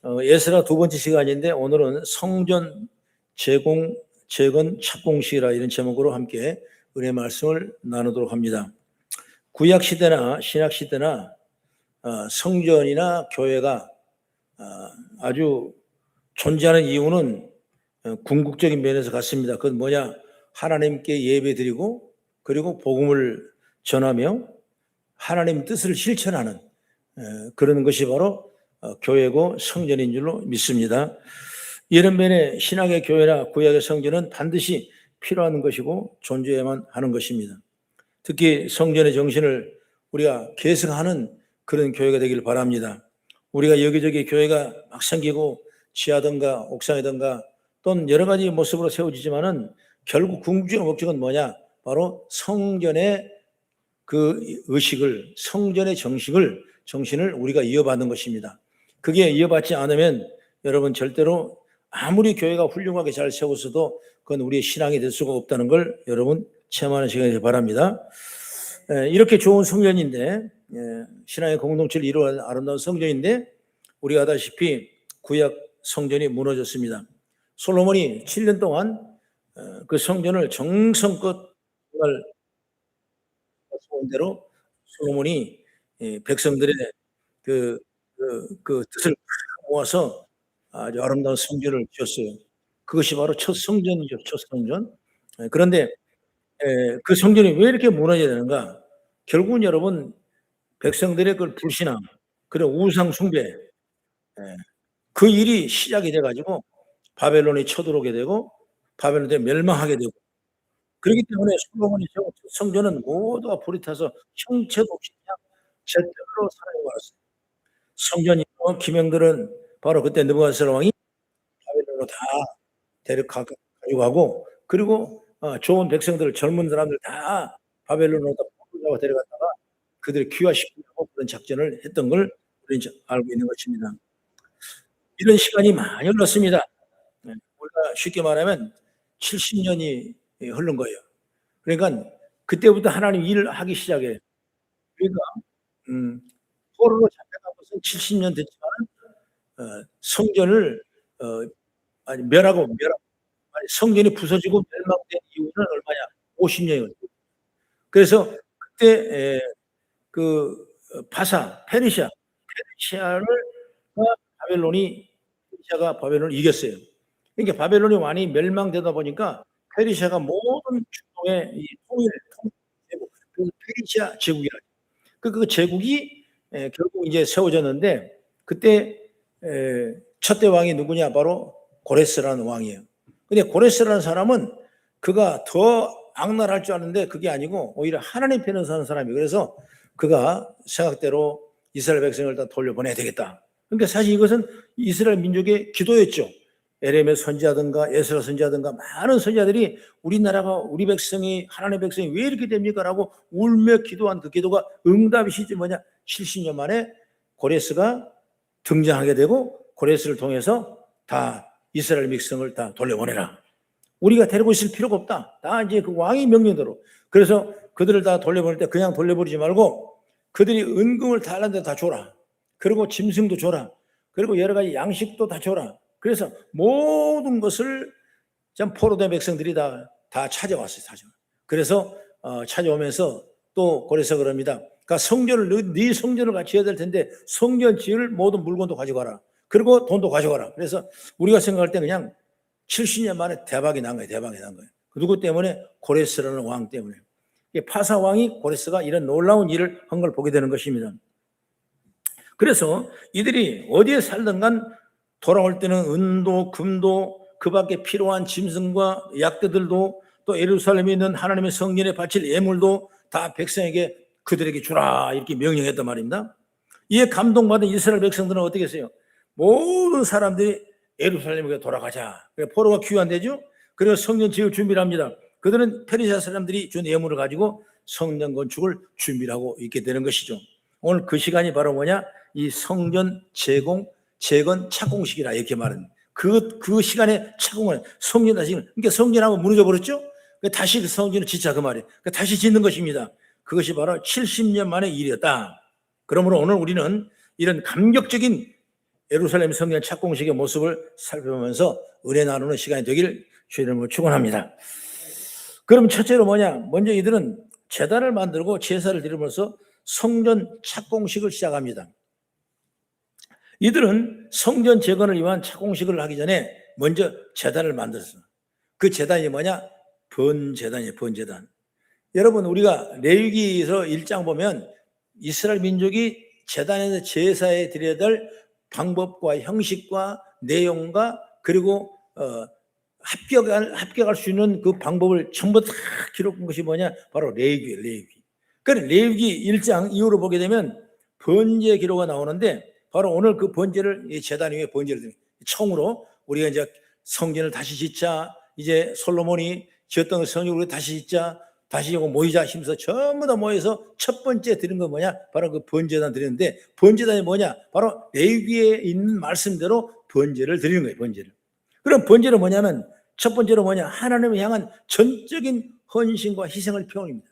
에스라 두 번째 시간인데 오늘은 성전 재건 착공식이라 이런 제목으로 함께 은혜 말씀을 나누도록 합니다. 구약 시대나 신약 시대나 성전이나 교회가 아주 존재하는 이유는 궁극적인 면에서 같습니다. 그건 뭐냐? 하나님께 예배드리고 그리고 복음을 전하며 하나님 뜻을 실천하는 그런 것이 바로 교회고 성전인 줄로 믿습니다. 이런 면에 신약의 교회나 구약의 성전은 반드시 필요한 것이고 존재해야만 하는 것입니다. 특히 성전의 정신을 우리가 계승하는 그런 교회가 되기를 바랍니다. 우리가 여기저기 교회가 막 생기고 지하든가 옥상이든가 또는 여러 가지 모습으로 세워지지만은 결국 궁극적인 목적은 뭐냐? 바로 성전의 그 의식을, 성전의 정신을 우리가 이어받는 것입니다. 그게 이어받지 않으면 여러분 절대로 아무리 교회가 훌륭하게 잘 세웠어도 그건 우리의 신앙이 될 수가 없다는 걸 여러분 체험하는 시간이 되길 바랍니다. 이렇게 좋은 성전인데, 신앙의 공동체를 이루는 아름다운 성전인데 우리가 아다시피 구약 성전이 무너졌습니다. 솔로몬이 7년 동안 그 성전을 정성껏 소원대로 솔로몬이 백성들의 그 뜻을 모아서 아주 아름다운 성전을 지었어요. 그것이 바로 첫 성전이죠. 첫 성전. 그런데 그 성전이 왜 이렇게 무너져야 되는가? 결국은 여러분 백성들의 그 불신앙, 그리고 우상 숭배, 그 일이 시작이 돼가지고 바벨론이 쳐들어오게 되고 바벨론에 멸망하게 되고, 그렇기 때문에 솔로몬이 세운 성전은 모두가 불이 타서 형체도 없이 그냥 잿더미로 사라져버렸어요. 성전이 기명들은 바로 그때 느부갓네살 왕이 바벨론으로 다 데려가지고 가고, 그리고 좋은 백성들, 젊은 사람들 다 바벨론으로 데려갔다가 그들을 귀화시키려고 그런 작전을 했던 걸 우리는 알고 있는 것입니다. 이런 시간이 많이 흘렀습니다. 우리가 쉽게 말하면 70년이 흐른 거예요. 그러니까 그때부터 하나님 일을 하기 시작해요. 그러니까 포로로 잡혀간 것은 70년 됐지만 성전을 성전이 부서지고 멸망된 이유는 얼마냐? 50년이거든요. 그래서 그때 페르시아를 바벨론을 이겼어요. 그러니까 바벨론이 많이 멸망되다 보니까 페르시아가 모든 중동의 이 통일제국, 페르시아 제국이라고. 그 제국이 결국 이제 세워졌는데 그때 첫째 왕이 누구냐? 바로 고레스라는 왕이에요. 근데 고레스라는 사람은 그가 더 악랄할 줄 아는데 그게 아니고 오히려 하나님 편에 서는 사람이에요. 그래서 그가 생각대로 이스라엘 백성을 다 돌려보내야 되겠다. 그러니까 사실 이것은 이스라엘 민족의 기도였죠. 에레미야 선지자든가 에스라 선지자든가 많은 선지자들이 우리 백성이, 하나님의 백성이 왜 이렇게 됩니까? 라고 울며 기도한 그 기도가 응답이 시지 뭐냐? 70년 만에 고레스가 등장하게 되고 고레스를 통해서 다 이스라엘 백성을 다 돌려보내라. 우리가 데리고 있을 필요가 없다. 다 이제 그 왕의 명령대로. 그래서 그들을 다 돌려보낼 때 그냥 돌려버리지 말고 그들이 은금을 달란트 다 줘라. 그리고 짐승도 줘라. 그리고 여러 가지 양식도 다 줘라. 그래서 모든 것을 참 포로된 백성들이 다 찾아왔어요. 그래서 찾아오면서 또 고레스가 그럽니다. 그러니까 네 성전을 같이 해야 될 텐데 성전 지을 모든 물건도 가져가라. 그리고 돈도 가져가라. 그래서 우리가 생각할 때 그냥 70년 만에 대박이 난 거예요. 누구 때문에? 고레스라는 왕 때문에. 파사 왕이 고레스가 이런 놀라운 일을 한 걸 보게 되는 것입니다. 그래서 이들이 어디에 살든 간 돌아올 때는 은도 금도 그 밖에 필요한 짐승과 약대들도 또 예루살렘에 있는 하나님의 성전에 바칠 예물도 다 백성에게 그들에게 주라 이렇게 명령했단 말입니다. 이에 감동받은 이스라엘 백성들은 어떻게 했어요? 모든 사람들이 예루살렘에 돌아가자. 포로가 귀환되죠. 그래서 성전 지을 준비를 합니다. 그들은 페르시아 사람들이 준 예물을 가지고 성전 건축을 준비를 하고 있게 되는 것이죠. 오늘 그 시간이 바로 뭐냐? 이 성전 재건 착공식이라 이렇게 말하는 그 시간에 착공을 성전 다시, 그러니까 성전하고 무너져 버렸죠. 다시 그 성전을 짓자 그 말이에요. 다시 짓는 것입니다. 그것이 바로 70년 만의 일이었다. 그러므로 오늘 우리는 이런 감격적인 예루살렘 성전 착공식의 모습을 살펴보면서 은혜 나누는 시간이 되길 주의 이름으로 축원합니다. 그럼 첫째로 뭐냐? 먼저 이들은 제단을 만들고 제사를 드리면서 성전 착공식을 시작합니다. 이들은 성전 재건을 위한 착공식을 하기 전에 먼저 제단을 만들었어요. 그 제단이 뭐냐? 번제단이에요. 번제단. 여러분, 우리가 레위기에서 1장 보면 이스라엘 민족이 제단에서 제사에 드려야 될 방법과 형식과 내용과 그리고 합격할 수 있는 그 방법을 전부 다 기록한 것이 뭐냐? 바로 레위기예요. 레위기. 그러니까 레위기 1장 이후로 보게 되면 번제 기록가 나오는데 바로 오늘 그 번제를 제단 위에 번제를 드립니다. 처음으로 우리가 이제 성전을 다시 짓자, 이제 솔로몬이 지었던 성전을 우리가 다시 짓자, 다시 모이자 힘써 전부 다 모여서 첫 번째 드린 건 뭐냐? 바로 그 번제단 드리는데 번제단이 뭐냐? 바로 레위기에 있는 말씀대로 번제를 드리는 거예요. 번제를. 그럼 번제는 뭐냐면 첫 번째로 뭐냐? 하나님을 향한 전적인 헌신과 희생을 표현합니다.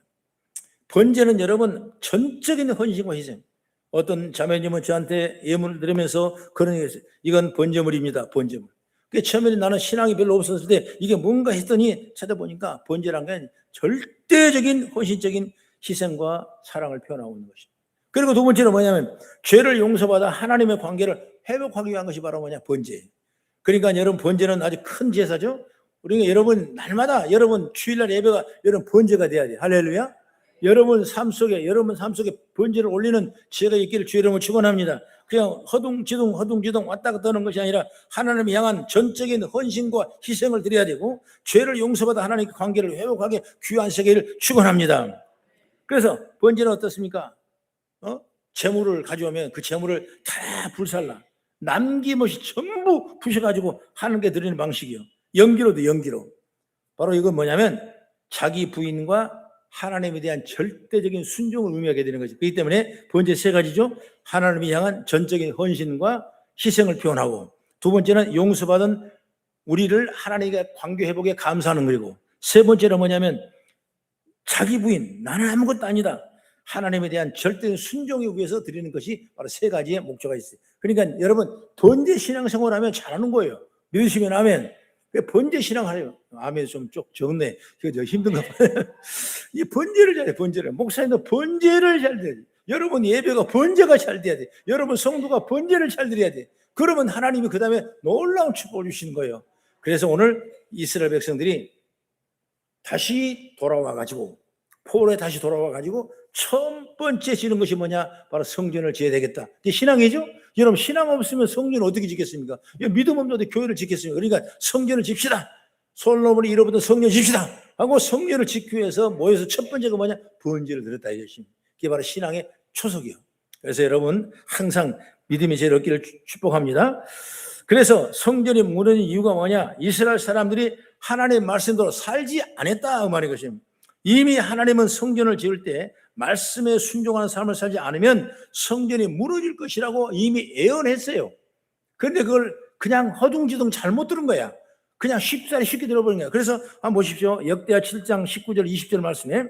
번제는 여러분 전적인 헌신과 희생. 어떤 자매님은 저한테 예물을 드리면서 그런 얘기를 했어요. 이건 번제물입니다. 번제물. 처음에는 나는 신앙이 별로 없었을 때 이게 뭔가 했더니 찾아보니까 번제란 게 절대적인 헌신적인 희생과 사랑을 표현하고 있는 것입니다. 그리고 두 번째는 뭐냐면 죄를 용서받아 하나님의 관계를 회복하기 위한 것이 바로 뭐냐? 번제예요. 그러니까 여러분 번제는 아주 큰 제사죠. 우리가 여러분 날마다 여러분 주일날 예배가 여러분 번제가 돼야 돼요. 할렐루야. 여러분 삶 속에 번제를 올리는 지혜가 있기를 주의 이름으로 축원합니다. 그냥 허둥지둥 왔다 갔다 하는 것이 아니라 하나님을 향한 전적인 헌신과 희생을 드려야 되고 죄를 용서받아 하나님과 관계를 회복하게 귀한 세계를 축원합니다. 그래서 번제는 어떻습니까? 재물을 가져오면 그 재물을 다 불살라 남김없이 전부 부셔가지고 하나님께 드리는 방식이요. 연기로. 바로 이건 뭐냐면 자기 부인과 하나님에 대한 절대적인 순종을 의미하게 되는 거죠. 그렇기 때문에 번제 세 가지죠. 하나님을 향한 전적인 헌신과 희생을 표현하고 두 번째는 용서받은 우리를 하나님과 관계 회복에 감사하는 거고 세 번째는 뭐냐면 자기 부인 나는 아무것도 아니다. 하나님에 대한 절대적인 순종에 위해서 드리는 것이 바로 세 가지의 목적가 있어요. 그러니까 여러분 번제 신앙생활 하면 잘하는 거예요. 믿으시면 아멘. 번제 신앙하래요. 아멘 좀 적네. 그거 힘든가 봐요. 이 번제를 잘해. 번제를 목사님도 번제를 잘 돼야 돼. 여러분 예배가 번제가 잘 돼야 돼. 여러분 성도가 번제를 잘 드려야 돼. 그러면 하나님이 그 다음에 놀라운 축복을 주시는 거예요. 그래서 오늘 이스라엘 백성들이 다시 돌아와가지고 포로에 다시 돌아와가지고 첫 번째 지는 것이 뭐냐? 바로 성전을 지어야 되겠다. 이게 신앙이죠? 여러분 신앙 없으면 성전을 어떻게 짓겠습니까? 믿음 없는데 교회를 짓겠습니까? 그러니까 성전을 집시다. 솔로몬이 이로부터 성전 집시다 하고 성전을 짓기 위해서 모여서 첫 번째가 뭐냐? 번제를 드렸다 이것이. 그게 바로 신앙의 초석이요. 그래서 여러분 항상 믿음이 제일 얻기를 축복합니다. 그래서 성전이 무너진 이유가 뭐냐? 이스라엘 사람들이 하나님의 말씀대로 살지 않았다 그 말인 것입니다. 이미 하나님은 성전을 지을 때 말씀에 순종하는 삶을 살지 않으면 성전이 무너질 것이라고 이미 예언했어요. 그런데 그걸 그냥 허둥지둥 잘못 들은 거야. 그냥 쉽게 들어버린 거야. 그래서 한번 보십시오. 역대하 7장 19절 20절 말씀에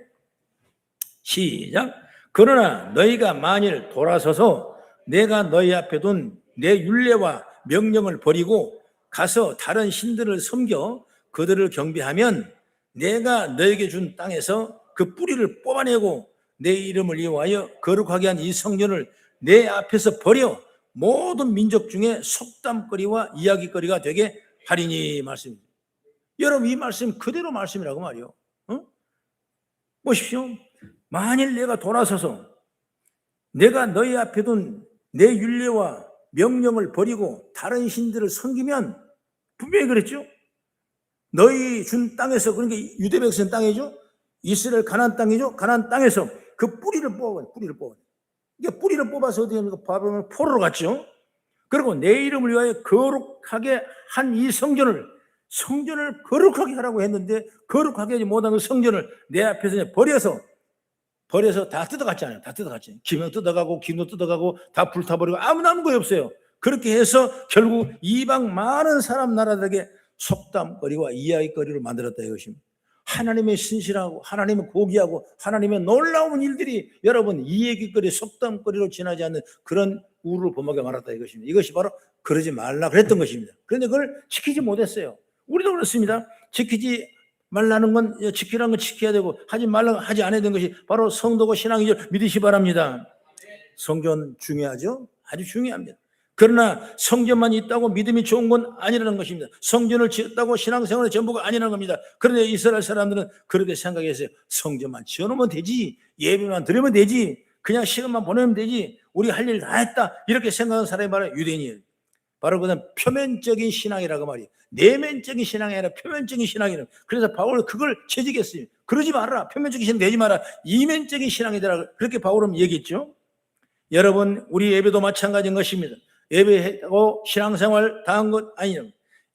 시작. 그러나 너희가 만일 돌아서서 내가 너희 앞에 둔 내 율례와 명령을 버리고 가서 다른 신들을 섬겨 그들을 경배하면 내가 너에게 준 땅에서 그 뿌리를 뽑아내고 내 이름을 이용하여 거룩하게 한 이 성전을 내 앞에서 버려 모든 민족 중에 속담거리와 이야기거리가 되게 하리니 말씀입니다. 여러분 이 말씀 그대로 말씀이라고 말이요. 보십시오. 만일 내가 돌아서서 내가 너희 앞에 둔 내 율례와 명령을 버리고 다른 신들을 섬기면 분명히 그랬죠. 너희 준 땅에서 그러니까 유대 백성 땅이죠. 이스라엘 가나안 땅이죠. 가나안 땅에서 그 뿌리를 뽑아요. 이게 뿌리를 뽑아서 어디 합니까? 바벨론 포로로 갔죠. 그리고 내 이름을 위하여 거룩하게 한 이 성전을 거룩하게 하라고 했는데 거룩하게 하지 못한 그 성전을 내 앞에서 버려서 다 뜯어갔잖아요. 다 뜯어갔지. 기명 뜯어가고 기도 뜯어가고 다 불타버리고 아무 남은 거이 없어요. 그렇게 해서 결국 이방 많은 사람 나라들에게 속담거리와 이야기거리를 만들었다 이것입니다. 하나님의 신실하고 하나님의 고귀하고 하나님의 놀라운 일들이 여러분 이야기거리 속담거리로 지나지 않는 그런 우를 범하게 말았다 이것입니다. 이것이 바로 그러지 말라 그랬던 것입니다. 그런데 그걸 지키지 못했어요. 우리도 그렇습니다. 지키지 말라는 건, 지키라는 건 지켜야 되고 하지 말라는 건 하지 않아야 되는 것이 바로 성도고 신앙이죠. 믿으시 바랍니다. 성전 중요하죠? 아주 중요합니다. 그러나 성전만 있다고 믿음이 좋은 건 아니라는 것입니다. 성전을 지었다고 신앙생활의 전부가 아니라는 겁니다. 그런데 이스라엘 사람들은 그렇게 생각했어요. 성전만 지어놓으면 되지, 예배만 드리면 되지, 그냥 시간만 보내면 되지, 우리 할 일 다 했다, 이렇게 생각하는 사람이 바로 유대인이에요. 바로 그냥 표면적인 신앙이라고 말이에요. 내면적인 신앙이 아니라 표면적인 신앙이라고. 그래서 바울은 그걸 채직했어요. 그러지 마라, 표면적인 신앙 되지 마라, 이면적인 신앙이 되라, 그렇게 바울은 얘기했죠. 여러분, 우리 예배도 마찬가지인 것입니다. 예배하고 신앙생활 다 한 것 아니냐.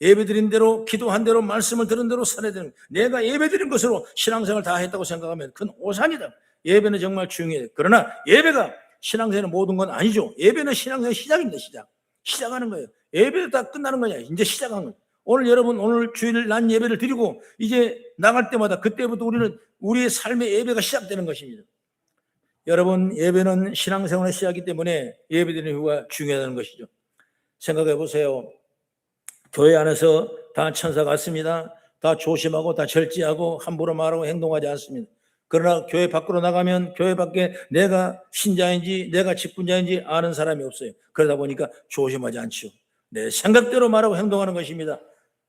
예배 드린 대로, 기도한 대로, 말씀을 들은 대로 살아야 되는 거예요. 내가 예배 드린 것으로 신앙생활 다 했다고 생각하면 그건 오산이다. 예배는 정말 중요해요. 그러나 예배가 신앙생활의 모든 건 아니죠. 예배는 신앙생활의 시작입니다. 시작하는 거예요. 예배도 다 끝나는 거냐. 이제 시작한 거예요. 오늘 여러분, 오늘 주일 난 예배를 드리고 이제 나갈 때마다 그때부터 우리는 우리의 삶의 예배가 시작되는 것입니다. 여러분, 예배는 신앙생활의 시작이기 때문에 예배드리는 이유가 중요하다는 것이죠. 생각해 보세요. 교회 안에서 다 천사 같습니다. 다 조심하고 다 절제하고 함부로 말하고 행동하지 않습니다. 그러나 교회 밖으로 나가면 교회 밖에 내가 신자인지 내가 직분자인지 아는 사람이 없어요. 그러다 보니까 조심하지 않죠. 내 생각대로 말하고 행동하는 것입니다.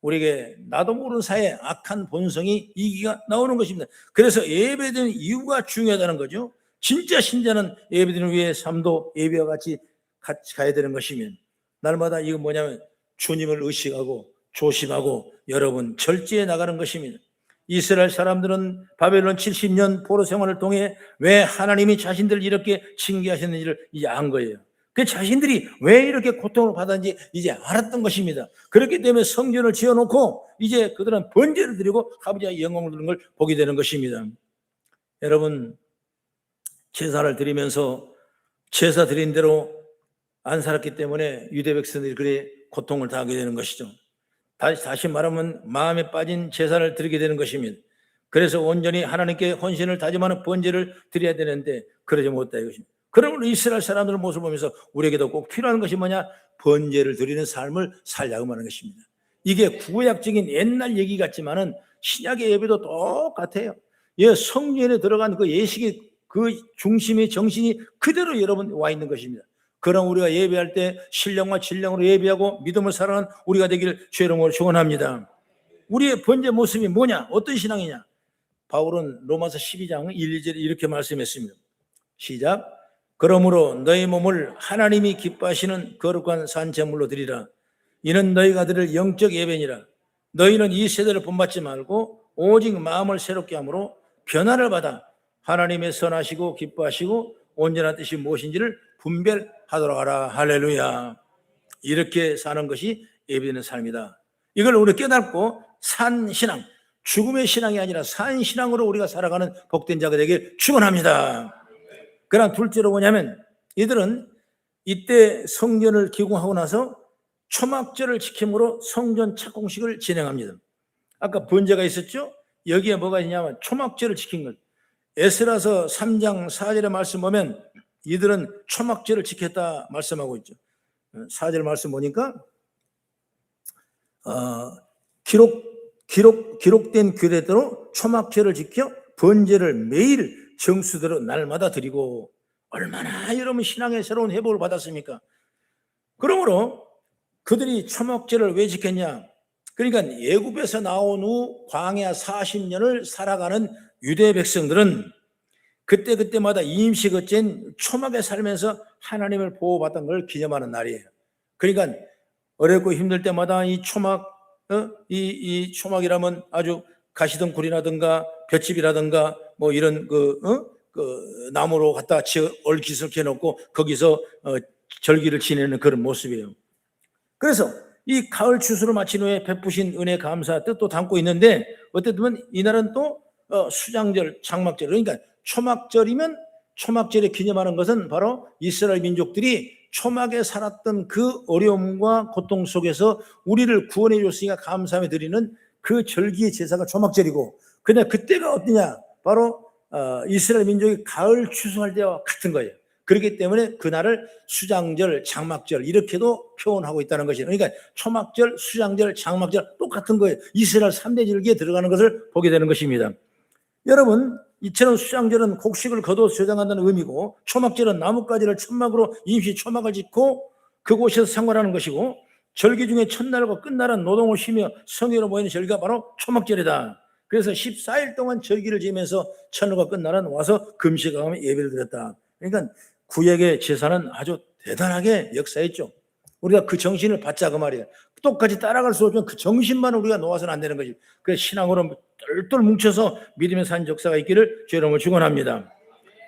우리에게 나도 모르는 사이에 악한 본성이 이기가 나오는 것입니다. 그래서 예배드리는 이유가 중요하다는 거죠. 진짜 신자는 예배드리는 위에 삶도 예배와 같이 가야 되는 것이면, 날마다 이건 뭐냐면 주님을 의식하고 조심하고 여러분 절제해 나가는 것입니다. 이스라엘 사람들은 바벨론 70년 포로 생활을 통해 왜 하나님이 자신들을 이렇게 징계하셨는지를 이제 안 거예요. 그 자신들이 왜 이렇게 고통을 받았는지 이제 알았던 것입니다. 그렇기 때문에 성전을 지어놓고 이제 그들은 번제를 드리고 아버지의 영광을 드리는 걸 보게 되는 것입니다. 여러분, 제사를 드리면서 제사 드린 대로 안 살았기 때문에 유대 백성들이 그래 고통을 당하게 되는 것이죠. 다시 말하면 마음에 빠진 제사를 드리게 되는 것입니다. 그래서 온전히 하나님께 헌신을 다짐하는 번제를 드려야 되는데 그러지 못했다 이것입니다. 그러므로 이스라엘 사람들의 모습을 보면서 우리에게도 꼭 필요한 것이 뭐냐? 번제를 드리는 삶을 살자고 하는 것입니다. 이게 구약적인 옛날 얘기 같지만은 신약의 예배도 똑같아요. 성전에 들어간 그 예식의 그 중심의 정신이 그대로 여러분 와 있는 것입니다. 그럼 우리가 예배할 때 신령과 진령으로 예배하고 믿음을 사랑하는 우리가 되기를 주의 이름으로 축원합니다. 우리의 번제 모습이 뭐냐? 어떤 신앙이냐? 바울은 로마서 12장 1, 2절에 이렇게 말씀했습니다. 시작. 그러므로 너희 몸을 하나님이 기뻐하시는 거룩한 산제물로 드리라. 이는 너희가 드릴 영적 예배니라. 너희는 이 세대를 본받지 말고 오직 마음을 새롭게 함으로 변화를 받아 하나님의 선하시고 기뻐하시고 온전한 뜻이 무엇인지를 분별하도록 하라. 할렐루야. 이렇게 사는 것이 예배드리는 삶이다. 이걸 우리 깨닫고 산 신앙, 죽음의 신앙이 아니라 산 신앙으로 우리가 살아가는 복된 자가 되길 축원합니다. 그러나 둘째로 뭐냐면 이들은 이때 성전을 기공하고 나서 초막절을 지킴으로 성전 착공식을 진행합니다. 아까 번제가 있었죠? 여기에 뭐가 있냐면 초막절을 지킨 것. 에스라서 3장 4절의 말씀 보면 이들은 초막절을 지켰다 말씀하고 있죠. 4절 말씀 보니까 기록된 규례대로 초막절을 지켜 번제를 매일 정수대로 날마다 드리고. 얼마나 여러분 신앙의 새로운 회복을 받았습니까? 그러므로 그들이 초막절을 왜 지켰냐? 그러니까 애굽에서 나온 후 광야 40년을 살아가는 유대 백성들은 그때마다 임시 거친 초막에 살면서 하나님을 보호받던 걸 기념하는 날이에요. 그러니까 어렵고 힘들 때마다 이 초막, 이 초막이라면 아주 가시덩굴이라든가 볏짚이라든가 뭐 이런 그 나무로 갖다 얼기석해 놓고 거기서 절기를 지내는 그런 모습이에요. 그래서 이 가을 추수를 마친 후에 베푸신 은혜 감사 뜻도 담고 있는데 어떻게 보면 이날은 또 수장절, 장막절, 그러니까 초막절이면 초막절에 기념하는 것은 바로 이스라엘 민족들이 초막에 살았던 그 어려움과 고통 속에서 우리를 구원해 줬으니까 감사하며 드리는 그 절기의 제사가 초막절이고, 근데 그때가 어떠냐? 바로 이스라엘 민족이 가을 추수할 때와 같은 거예요. 그렇기 때문에 그날을 수장절, 장막절 이렇게도 표현하고 있다는 것이에요. 그러니까 초막절, 수장절, 장막절 똑같은 거예요. 이스라엘 3대 절기에 들어가는 것을 보게 되는 것입니다. 여러분, 이처럼 수장절은 곡식을 거둬 저장한다는 의미고, 초막절은 나뭇가지를 천막으로 임시 초막을 짓고 그곳에서 생활하는 것이고, 절기 중에 첫날과 끝날은 노동을 쉬며 성회로 모이는 절기가 바로 초막절이다. 그래서 14일 동안 절기를 지으면서 첫날과 끝날은 와서 금식하며 예배를 드렸다. 그러니까 구약의 제사는 아주 대단하게 역사했죠. 우리가 그 정신을 받자 그 말이에요. 똑같이 따라갈 수 없지만 그 정신만 우리가 놓아서는 안 되는 거지. 그래서 신앙으로 똘똘 뭉쳐서 믿음의 산 역사가 있기를 주 여러분을 축원합니다.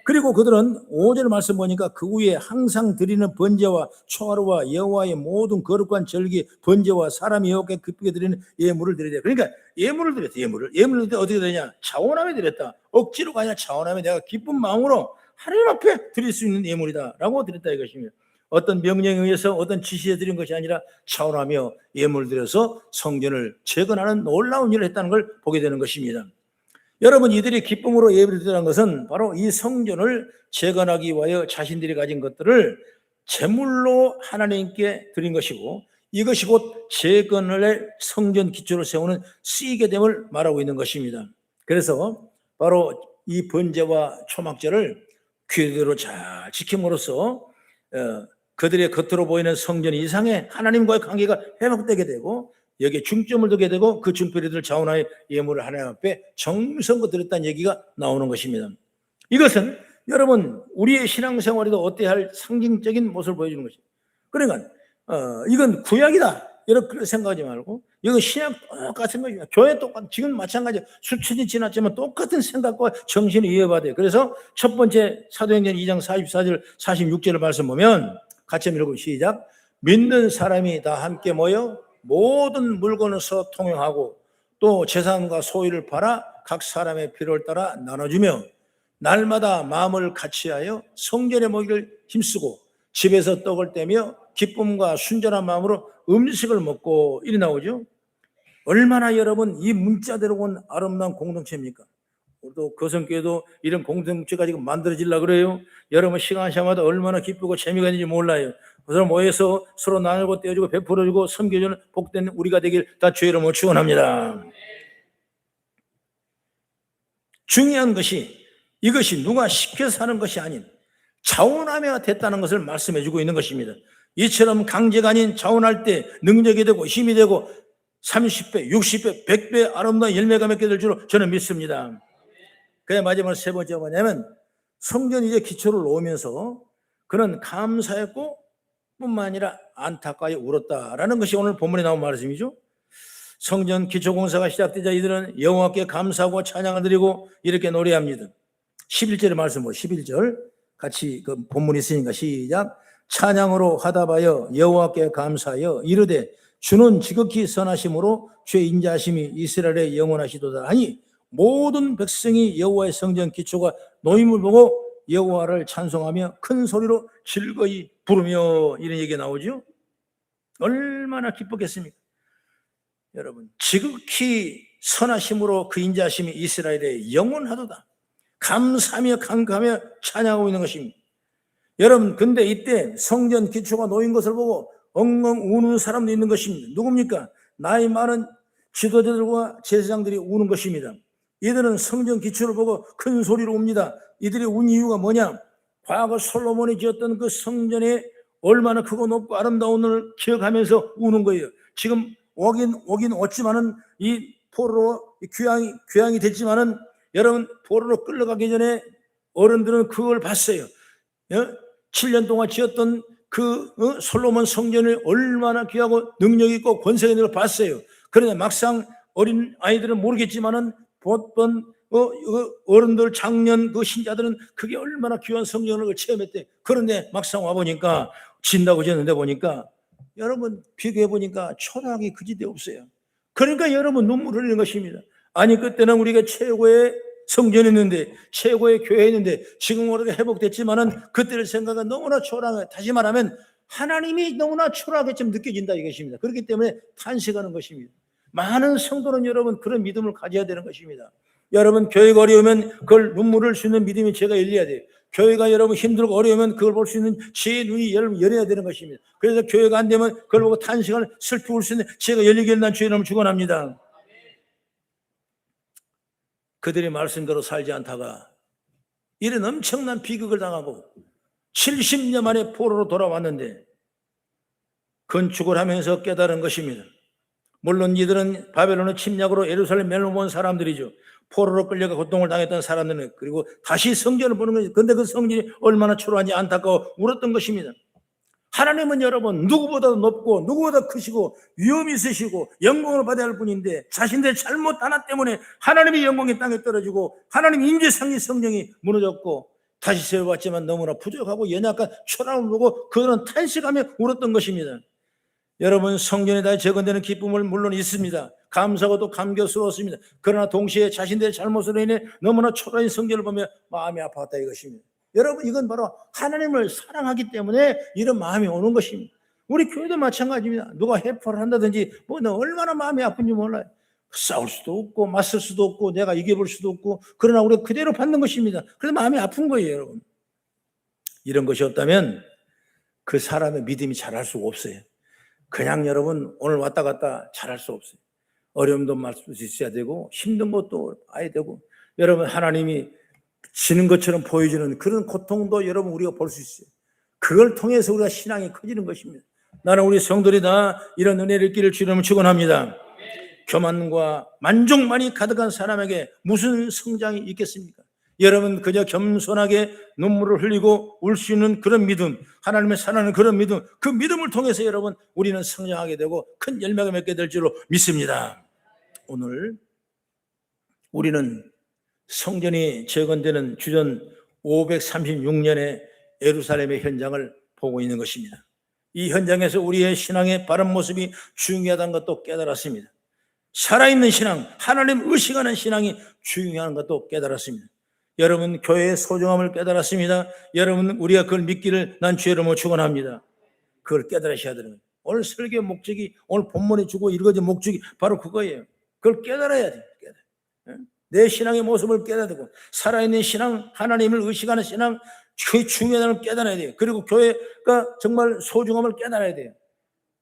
그리고 그들은 5절 말씀 보니까 그 후에 항상 드리는 번제와 초하루와 여호와의 모든 거룩한 절기 번제와 사람이 여호와께 기쁘게 드리는 예물을 드리되, 그러니까 예물을 드렸다. 예물을 어떻게 드리냐? 차원함에 드렸다. 억지로가 아니라 차원함에 내가 기쁜 마음으로 하나님 앞에 드릴 수 있는 예물이다라고 드렸다 이것입니다. 어떤 명령에 의해서 어떤 지시에 드린 것이 아니라 차원하며 예물을 드려서 성전을 재건하는 놀라운 일을 했다는 걸 보게 되는 것입니다. 여러분, 이들이 기쁨으로 예배를 드리는 것은 바로 이 성전을 재건하기 위하여 자신들이 가진 것들을 제물로 하나님께 드린 것이고, 이것이 곧 재건을 성전 기초를 세우는 쓰이게 됨을 말하고 있는 것입니다. 그래서 바로 이 번제와 초막절을 규례대로 잘 지킴으로써 그들의 겉으로 보이는 성전 이상의 하나님과의 관계가 회복되게 되고, 여기에 중점을 두게 되고 그 중표리들 자원하여 예물을 하나님 앞에 정성껏 드렸다는 얘기가 나오는 것입니다. 이것은 여러분 우리의 신앙생활에도 어때야 할 상징적인 모습을 보여주는 것입니다. 그러니까 이건 구약이다 이렇게 생각하지 말고, 이건 신약 똑같은 것이다. 교회 똑같은, 지금 마찬가지 수천이 지났지만 똑같은 생각과 정신을 이어봐야 돼요. 그래서 첫 번째 사도행전 2장 44절 46절을 말씀 보면 같이 읽고 시작. 믿는 사람이 다 함께 모여 모든 물건을 서로 통용하고 또 재산과 소유를 팔아 각 사람의 필요를 따라 나눠주며 날마다 마음을 같이하여 성전에 모이기를 힘쓰고 집에서 떡을 떼며 기쁨과 순전한 마음으로 음식을 먹고, 이리 나오죠. 얼마나 여러분 이 문자대로 온 아름다운 공동체입니까? 또 거성교회도 이런 공동체가 지금 만들어지려고 그래요. 여러분 시간 시간마다 얼마나 기쁘고 재미가 있는지 몰라요. 서로 모여서 서로 나누고 떼어주고 베풀어주고 섬겨주는 복된 우리가 되길 다 주의 이름으로 축원합니다. 중요한 것이 이것이 누가 시켜서 하는 것이 아닌 자원하며 됐다는 것을 말씀해주고 있는 것입니다. 이처럼 강제가 아닌 자원할 때 능력이 되고 힘이 되고 30배, 60배, 100배 아름다운 열매가 맺게 될 줄로 저는 믿습니다. 그의 마지막 세 번째가 뭐냐면 성전 이제 기초를 놓으면서 그는 감사했고 뿐만 아니라 안타까이 울었다라는 것이 오늘 본문에 나온 말씀이죠. 성전 기초 공사가 시작되자 이들은 여호와께 감사하고 찬양을 드리고 이렇게 노래합니다. 11절의 말씀, 11절 같이 그 본문이 있으니까 시작. 찬양으로 화답하여 여호와께 감사하여 이르되 주는 지극히 선하심으로 주의 인자하심이 이스라엘에 영원하시도다 하니 모든 백성이 여호와의 성전 기초가 놓임을 보고 여호와를 찬송하며 큰 소리로 즐거이 부르며, 이런 얘기가 나오죠. 얼마나 기뻤겠습니까? 여러분, 지극히 선하심으로 그 인자하심이 이스라엘에 영원하도다. 감사하며 간구하며 찬양하고 있는 것입니다. 여러분, 근데 이때 성전 기초가 놓인 것을 보고 엉엉 우는 사람도 있는 것입니다. 누굽니까? 나이 많은 지도자들과 제사장들이 우는 것입니다. 이들은 성전 기초를 보고 큰 소리로 웁니다. 이들이 운 이유가 뭐냐? 과거 솔로몬이 지었던 그 성전에 얼마나 크고 높고 아름다운 을 기억하면서 우는 거예요. 지금 오긴 왔지만은 이 포로로 귀향이 됐지만은 여러분, 포로로 끌려가기 전에 어른들은 그걸 봤어요. 7년 동안 지었던 그 솔로몬 성전을 얼마나 귀하고 능력 있고 권세가 있는 걸 봤어요. 그런데 막상 어린 아이들은 모르겠지만은 보던 어른들, 장년 그 신자들은 그게 얼마나 귀한 성전을 체험했대. 그런데 막상 와 보니까 진다고 지었는데 보니까 여러분 비교해 보니까 초라하기 그지대 없어요. 그러니까 여러분 눈물 흘리는 것입니다. 아니 그때는 우리가 최고의 성전이었는데 최고의 교회였는데 지금 우리가 회복됐지만은 그때를 생각하면 너무나 초라하게, 다시 말하면 하나님이 너무나 초라하게 좀 느껴진다 이것입니다. 그렇기 때문에 탄식하는 것입니다. 많은 성도는 여러분 그런 믿음을 가져야 되는 것입니다. 여러분 교회가 어려우면 그걸 눈물을 주는 믿음이 제가 열려야 돼요. 교회가 여러분 힘들고 어려우면 그걸 볼 수 있는 지혜의 눈이 여러분 열려야 되는 것입니다. 그래서 교회가 안 되면 그걸 보고 탄식을 슬피 울 수 있는 지혜가 열리게 된다는 주의 이름을 축원합니다. 그들이 말씀대로 살지 않다가 이런 엄청난 비극을 당하고 70년 만에 포로로 돌아왔는데 건축을 하면서 깨달은 것입니다. 물론 이들은 바벨론의 침략으로 예루살렘 멸망한 사람들이죠. 포로로 끌려가 고통을 당했던 사람들은, 그리고 다시 성전을 보는 거죠. 그런데 그 성전이 얼마나 초라한지 안타까워 울었던 것입니다. 하나님은 여러분 누구보다도 높고 누구보다 크시고 위엄이 있으시고 영광을 받아야 할 분인데 자신들의 잘못 하나 때문에 하나님의 영광이 땅에 떨어지고 하나님 임재상의 성령이 무너졌고 다시 세워봤지만 너무나 부족하고 연약한 초라함을 보고 그들은 탄식하며 울었던 것입니다. 여러분 성전에 다시 재건되는 기쁨을 물론 있습니다. 감사하고 또 감격스러웠습니다. 그러나 동시에 자신들의 잘못으로 인해 너무나 초라한 성전을 보며 마음이 아팠다 이것입니다. 여러분 이건 바로 하나님을 사랑하기 때문에 이런 마음이 오는 것입니다. 우리 교회도 마찬가지입니다. 누가 해포를 한다든지 뭐 얼마나 마음이 아픈지 몰라요. 싸울 수도 없고 맞설 수도 없고 내가 이겨볼 수도 없고, 그러나 우리가 그대로 받는 것입니다. 그래서 마음이 아픈 거예요. 여러분 이런 것이 없다면 그 사람의 믿음이 자랄 수가 없어요. 그냥 여러분 오늘 왔다 갔다 잘할 수 없어요. 어려움도 말수 있어야 되고 힘든 것도 아야 되고, 여러분 하나님이 지는 것처럼 보여주는 그런 고통도 여러분 우리가 볼 수 있어요. 그걸 통해서 우리가 신앙이 커지는 것입니다. 나는 우리 성도들이 다 이런 은혜를 끼를 주님을 축원합니다. 교만과 만족만이 가득한 사람에게 무슨 성장이 있겠습니까? 여러분 그저 겸손하게 눈물을 흘리고 울 수 있는 그런 믿음, 하나님의 사랑하는 그런 믿음, 그 믿음을 통해서 여러분 우리는 성장하게 되고 큰 열매가 맺게 될 줄로 믿습니다. 오늘 우리는 성전이 재건되는 주전 536년의 예루살렘의 현장을 보고 있는 것입니다. 이 현장에서 우리의 신앙의 바른 모습이 중요하다는 것도 깨달았습니다. 살아있는 신앙, 하나님 의식하는 신앙이 중요한 것도 깨달았습니다. 여러분 교회의 소중함을 깨달았습니다. 여러분 우리가 그걸 믿기를 난 주의 이름으로 축원합니다. 그걸 깨달으셔야 되는 거예요. 오늘 설교의 목적이, 오늘 본문에 주고 읽어진 목적이 바로 그거예요. 그걸 깨달아야 돼요. 내 신앙의 모습을 깨달아야 되고, 살아있는 신앙, 하나님을 의식하는 신앙, 그 중요한 걸 깨달아야 돼요. 그리고 교회가 정말 소중함을 깨달아야 돼요.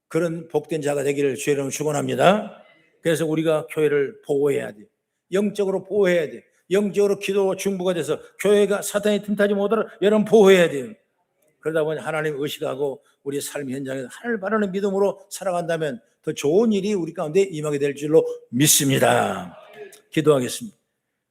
그런 복된 자가 되기를 주의 이름으로 축원합니다. 그래서 우리가 교회를 보호해야 돼요. 영적으로 보호해야 돼요. 영적으로 기도 중부가 돼서 교회가 사탄이 틈타지 못하도록 여러분 보호해야 돼요. 그러다 보니 하나님 의식하고 우리 삶 현장에서 하나님을 바라는 믿음으로 살아간다면 더 좋은 일이 우리 가운데 임하게 될 줄로 믿습니다. 기도하겠습니다.